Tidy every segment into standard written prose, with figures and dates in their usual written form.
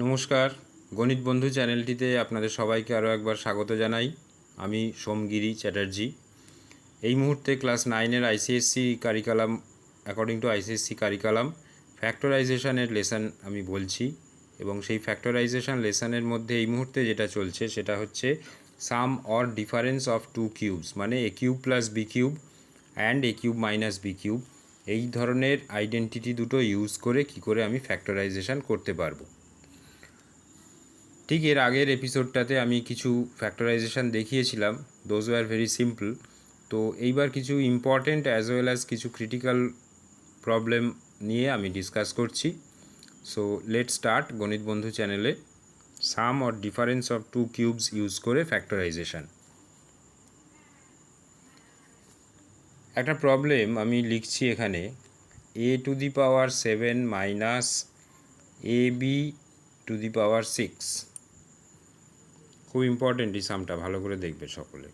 নমস্কার, গণিত বন্ধু চ্যানেলটিতে আপনাদের সবাইকে আরও একবার স্বাগত জানাই। আমি সোমগিরি চ্যাটার্জি। এই মুহূর্তে ক্লাস 9-এর ICSE curriculum, according to ICSE curriculum ফ্যাক্টরাইজেশনের লেসন আমি বলছি, এবং সেই ফ্যাক্টরাইজেশন লেসনের মধ্যে এই মুহূর্তে যেটা চলছে সেটা হচ্ছে sum or difference of two cubes, মানে a cube plus b cube and a cube minus b cube. এই ধরনের আইডেন্টিটি দুটো ইউজ করে কি করে আমি ফ্যাক্টরাইজেশন করতে পারবো। ঠিক এর আগের এপিসোডটাতে আমি কিছু ফ্যাক্টরাইজেশন দেখিয়েছিলাম, দোজ ওয়ার ভেরি সিম্পল। তো এইবার কিছু ইম্পর্টেন্ট অ্যাজ ওয়েল অ্যাজ কিছু ক্রিটিক্যাল প্রবলেম নিয়ে আমি ডিসকাস করছি। সো লেট স্টার্ট গণিত বন্ধু চ্যানেলে sum or difference of two cubes use করে ফ্যাক্টরাইজেশন। একটা প্রবলেম আমি লিখছি এখানে, a to the power 7 minus a b to the power 6। খুব ইম্পর্টেন্ট এই সামটা, ভালো করে দেখবে সকলে।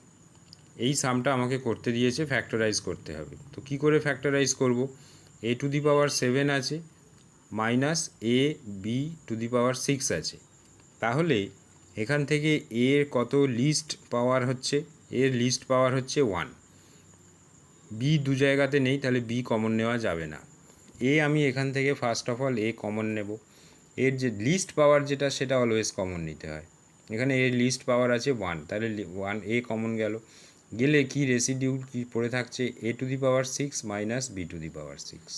এই সামটা আমাকে করতে দিয়েছে, ফ্যাক্টরাইজ করতে হবে। তো কি করে ফ্যাক্টরাইজ করব? এ টু দি পাওয়ার 7 আছে, minus a b to the power 6 আছে। তাহলে এখান থেকে এর কত লিস্ট পাওয়ার হচ্ছে? এর লিস্ট পাওয়ার হচ্ছে 1। বি দু জায়গাতে নেই, তাহলে বি কমন নেওয়া যাবে না। আমি এখান থেকে ফার্স্ট অফ অল কমন নেব। এর যে লিস্ট পাওয়ার যেটা, সেটা অলওয়েজ কমন নিতে হয়। এখানে এর লিস্ট পাওয়ার আছে 1, তাহলে 1 কমন গেল। গেলে কি রেসিডিউ কি পড়ে থাকছে? A to the power 6 minus b to the power 6।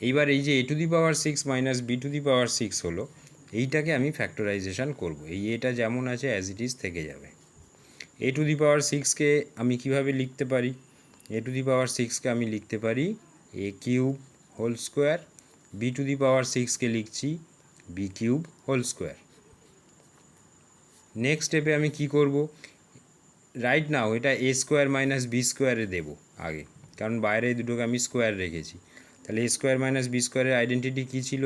এইবার এই যে a to the power 6 minus b to the power 6 হলো, এইটাকে আমি ফ্যাক্টরাইজেশন করব। এটা যেমন আছে অ্যাজ ইট ইজ থেকে যাবে। এ টু দি পাওয়ার 6কে আমি কিভাবে লিখতে পারি? এ টু দি পাওয়ার 6কে আমি লিখতে পারি a cube whole square, b to the power 6কে লিখছি b cube whole square. Next স্টেপে আমি কি করব? রাইট নাও এটা এ স্কোয়ার মাইনাস বি স্কোয়ারে দেবো আগে, কারণ বাইরে দুটোকে আমি স্কোয়ার রেখেছি। তাহলে এ স্কোয়ার মাইনাস বি স্কোয়ারের আইডেন্টিটি কী ছিল?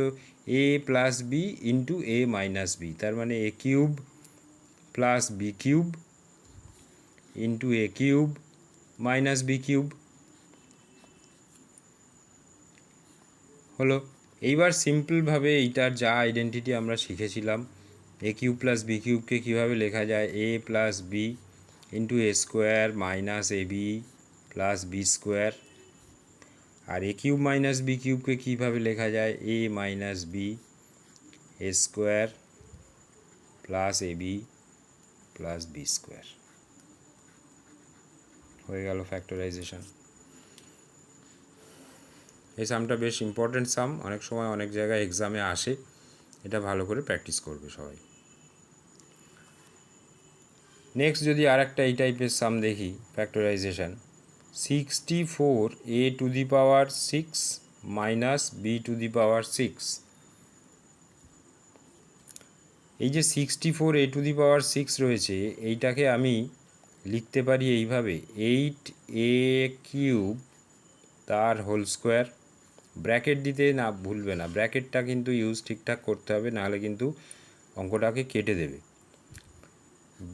A plus b into a minus b. তার মানে a cube plus b cube into a cube minus b cube হলো। এইবার সিম্পলভাবে এইটার যা আইডেন্টিটি আমরা শিখেছিলাম, এ কিউব প্লাস বি কিউবকে কীভাবে লেখা যায়? A plus b into a square minus a b plus b square. আর এ কিউব মাইনাস বি কিউবকে কীভাবে লেখা যায়? এ minus b a square plus A b plus b square. হয়ে গেল ফ্যাক্টরাইজেশন। এই সামটা বেশ ইম্পর্ট্যান্ট সাম, অনেক সময় অনেক জায়গায় এক্সামে আসে। এটা ভালো করে প্র্যাকটিস করবে সবাই। নেক্সট যদি আর একটা এই টাইপের সাম দেখি, factorisation 64 a to the power 6 minus b to the power 6। এই যে 64 এ টু দি পাওয়ার 6 রয়েছে, এইটাকে আমি লিখতে পারি এইভাবে, 8 এ কিউব তার হোল স্কোয়ার। ব্র্যাকেট দিতে না ভুলবে না, ব্র্যাকেটটা কিন্তু ইউজ ঠিকঠাক করতে হবে, নাহলে কিন্তু অঙ্কটাকে কেটে দেবে।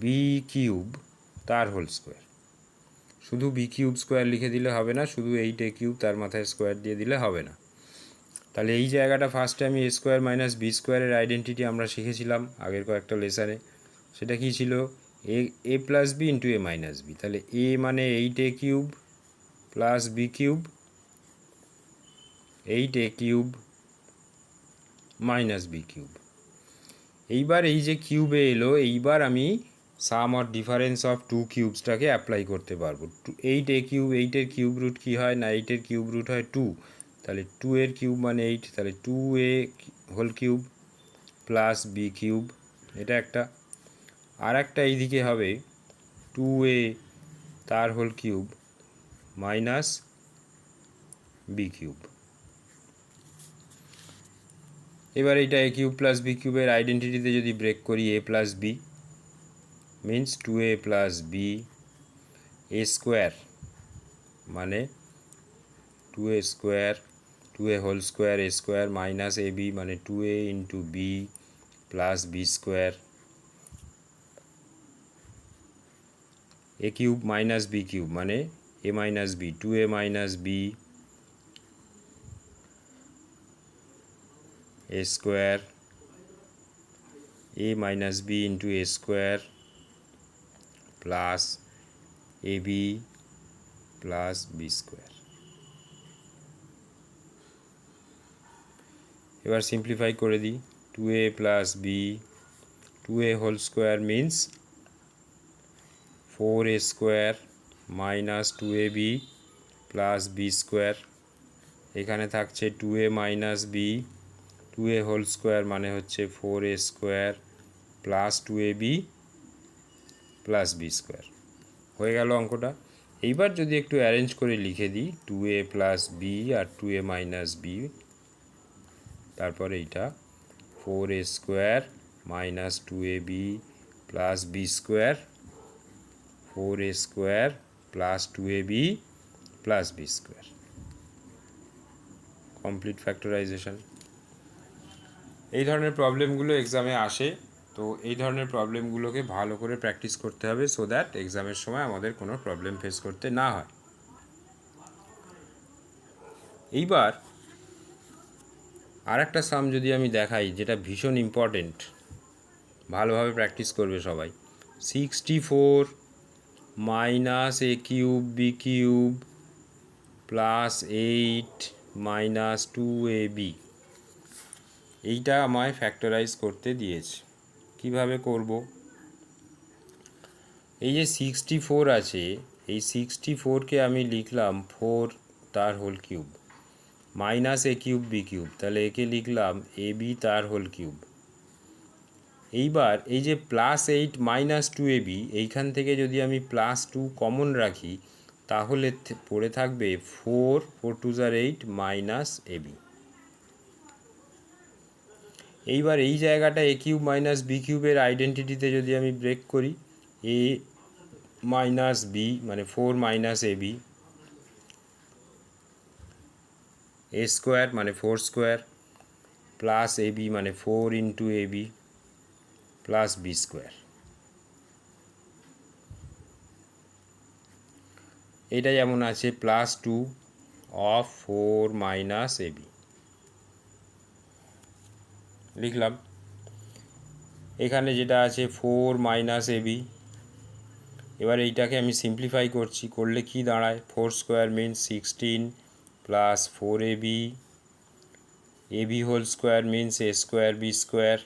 বি কিউব তার হোল স্কোয়ার। শুধু বি কিউব স্কোয়ার লিখে দিলে হবে না, শুধু 8 এ কিউব তার মাথায় স্কোয়ার দিয়ে দিলে হবে না। তাহলে এই জায়গাটা ফার্স্টে আমি এ স্কোয়ার মাইনাস বি স্কোয়ারের আইডেন্টিটি আমরা শিখেছিলাম আগের কয়েকটা লেসানে। সেটা কী ছিল? A plus b into a minus b. তাহলে এ মানে 8 a cube plus b cube, 8 a cube minus b cube. এইবার এই যে কিউবে এলো, এইবার আমি sum or difference of two কিউবসটাকে অ্যাপ্লাই করতে পারবো। 8 এ কিউব, 8-এর কিউব রুট কী হয় না, 8-এর কিউব রুট হয় 2। তাহলে 2-এর কিউব মানে 8, তাহলে 2a whole cube plus b cube, এটা একটা। আর একটা এইদিকে হবে 2a তার whole cube minus b cube. এবার এইটা এ কিউব প্লাস বি কিউবের আইডেন্টিটিতে যদি ব্রেক করি, a plus b means 2a plus b, a square মানে 2a square, 2a whole square a square minus a b মানে 2a into b plus b square, a cube minus b cube মানে a minus b, 2a minus b a square a minus b into a square plus ab plus b square। এবার simplify করে দিই, 2a plus b, 2a whole square means 4a square minus 2ab plus b square. এখানে থাকছে 2a minus b, 2a whole square মানে হচ্ছে 4a square plus 2ab plus b square. হয়ে গেল অঙ্কটা। এইবার যদি একটু অ্যারেঞ্জ করে লিখে দিই 2a প্লাস b আর 2a মাইনাস b, তারপরে এইটা 4a square minus 2ab plus b square, 4a square plus 2ab plus b square. Complete factorisation. এই ধরনের প্রবলেমগুলো এক্সামে আসে, তো এই ধরনের প্রবলেমগুলোকে ভালো করে প্র্যাকটিস করতে হবে সো দ্যাট এক্সামের সময় আমাদের কোনো প্রবলেম ফেস করতে না হয়। এইবার আর একটা সাম যদি আমি দেখাই যেটা ভীষণ ইম্পর্টেন্ট, ভালোভাবে প্র্যাকটিস করবে সবাই। 64 minus a cube b cube plus 8 minus 2ab, এইটা আমায় ফ্যাক্টরাইজ করতে দিয়েছে। কিভাবে করব? এই যে 64 আছে, এই 64কে আমি লিখলাম 4 তার whole cube minus a cube b cube, তাহলে একে লিখলাম ab তার হোল কিউব। এইবার এই যে প্লাস 8 মাইনাস 2ab, এইখান থেকে যদি আমি প্লাস 2 কমন রাখি তাহলে পড়ে থাকবে 4 4 2 are 8 মাইনাস ab। এইবার এই জায়গাটা a কিউব মাইনাস বি কিউবের আইডেন্টিটিতে যদি আমি ব্রেক করি, a মাইনাস বি মানে 4 মাইনাস ab, a স্কোয়ার মানে 4 স্কোয়ার প্লাস ab মানে 4 into ab plus b square. এটা যেমন আছে প্লাস 2 অফ 4 মাইনাস ab লিখলাম। এখানে যেটা আছে 4 মাইনাস ab, এবার এইটাকে আমি সিম্পলিফাই করছি, করলে কি দাঁড়ায় 4 square means 16 plus 4ab, ab whole square means a square b square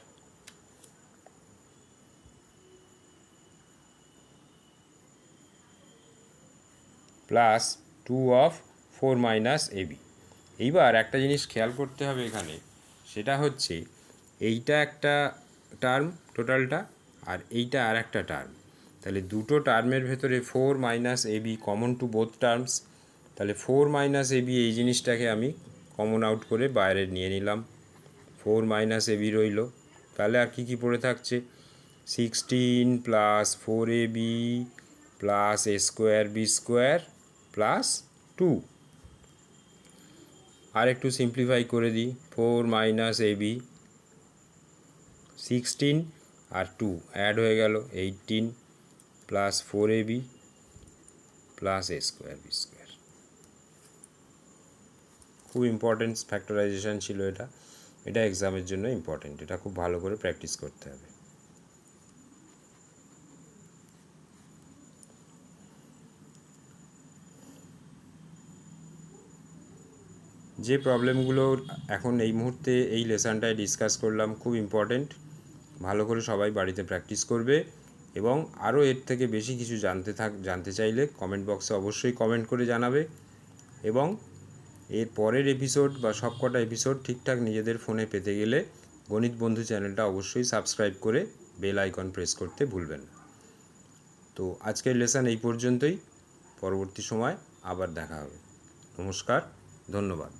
plus 2 of 4 minus ab। এইবার একটা জিনিস খেয়াল করতে হবে এখানে, সেটা হচ্ছে এইটা একটা টার্ম টোটালটা আর এইটা আর একটা টার্ম, তাহলে দুটো টার্মের ভেতরে 4 minus ab common to both terms, তাহলে 4 মাইনাস ab এই জিনিসটাকে আমি কমন আউট করে বাইরে নিয়ে নিলাম, 4 মাইনাস ab রইল। তাহলে আর কি পড়ে থাকছে 16 plus 4ab plus a square b square plus 2। আর একটু সিম্পলিফাই করে দিই, 4 মাইনাস ab 16 আর 2 অ্যাড হয়ে গেল 18 plus 4ab plus a square b square. খুব ইম্পর্টেন্ট ফ্যাক্টরাইজেশন ছিল এটা, এটা এক্সামের জন্য ইম্পর্টেন্ট, এটা খুব ভালো করে প্র্যাকটিস করতে হবে। যে প্রবলেমগুলো এখন এই মুহূর্তে এই লেসনটায় ডিসকাস করলাম খুব ইম্পর্টেন্ট, ভালো করে সবাই বাড়িতে প্র্যাকটিস করবে এবং আরও এর থেকে বেশি কিছু জানতে চাইলে কমেন্ট বক্সে অবশ্যই কমেন্ট করে জানাবে এবং এর পরের এপিসোড বা সবকটা এপিসোড ঠিকঠাক নিজেদের ফোনে পেতে গেলে গণিত বন্ধু চ্যানেলটা অবশ্যই সাবস্ক্রাইব করে বেল আইকন প্রেস করতে ভুলবেন না। তো আজকের লেসন এই পর্যন্তই, পরবর্তী সময় আবার দেখা হবে। নমস্কার, ধন্যবাদ।